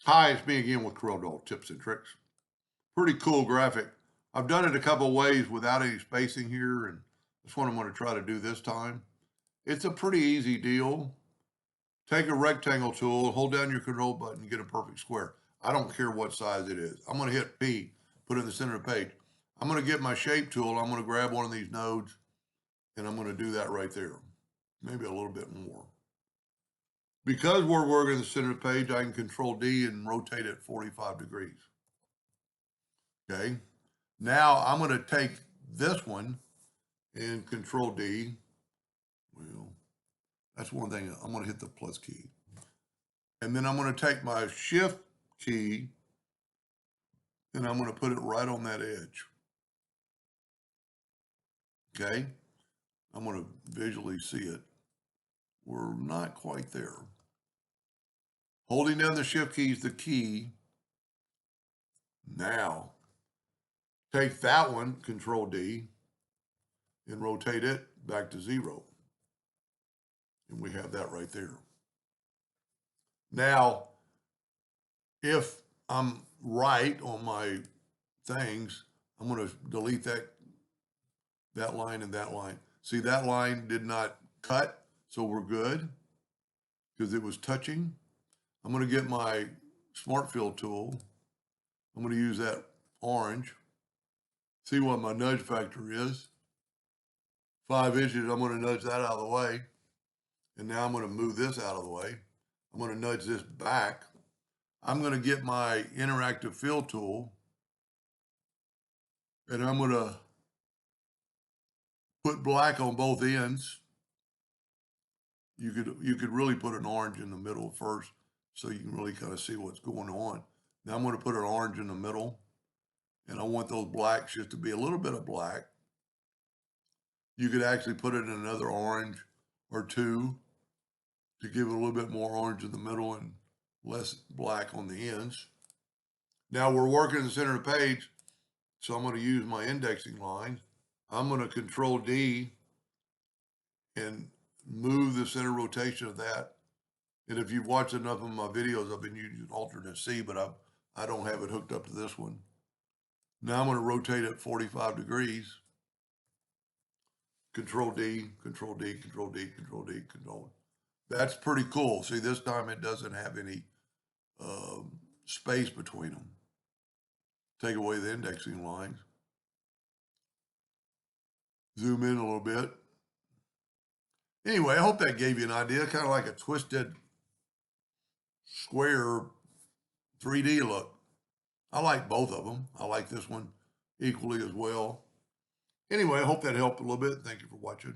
Hi, it's me again with Corel tips and tricks. Pretty cool graphic. I've done it a couple ways without any spacing here, and that's what I'm going to try to do this time. It's a pretty easy deal. Take a rectangle tool, hold down your control button, get a perfect square. I don't care what size it is. I'm going to hit P, put it in the center of the page. I'm going to get my shape tool. I'm going to grab one of these nodes, and I'm going to do that right there. Maybe a little bit more. Because we're working in the center of the page, I can control D and rotate it 45 degrees. Okay. Now I'm going to take this one and control D. Well, that's one thing. I'm going to hit the plus key. And then I'm going to take my shift key and I'm going to put it right on that edge. Okay. I'm going to visually see it. We're not quite there. Holding down the shift key is the key. Now, take that one, control D, and rotate it back to 0. And we have that right there. Now, if I'm right on my things, I'm going to delete that line and that line. See, that line did not cut, so we're good because it was touching. I'm going to get my Smart Fill tool. I'm going to use that orange. See what my nudge factor is. 5 inches, I'm going to nudge that out of the way. And now I'm going to move this out of the way. I'm going to nudge this back. I'm going to get my interactive fill tool and I'm going to put black on both ends. You could really put an orange in the middle first so you can really kind of see what's going on. Now I'm going to put an orange in the middle and I want those blacks just to be a little bit of black. You could actually put it in another orange or two to give it a little bit more orange in the middle and less black on the ends. Now we're working in the center of the page, so I'm going to use my indexing line. I'm going to control D and move the center rotation of that. And if you've watched enough of my videos, I've been using alternate C, but I don't have it hooked up to this one. Now I'm going to rotate it 45 degrees. Control D, Control D, Control D, Control D, Control. That's pretty cool. See, this time it doesn't have any space between them. Take away the indexing lines. Zoom in a little bit. Anyway, I hope that gave you an idea, kind of like a twisted square 3D look. I like both of them. I like this one equally as well. Anyway, I hope that helped a little bit. Thank you for watching.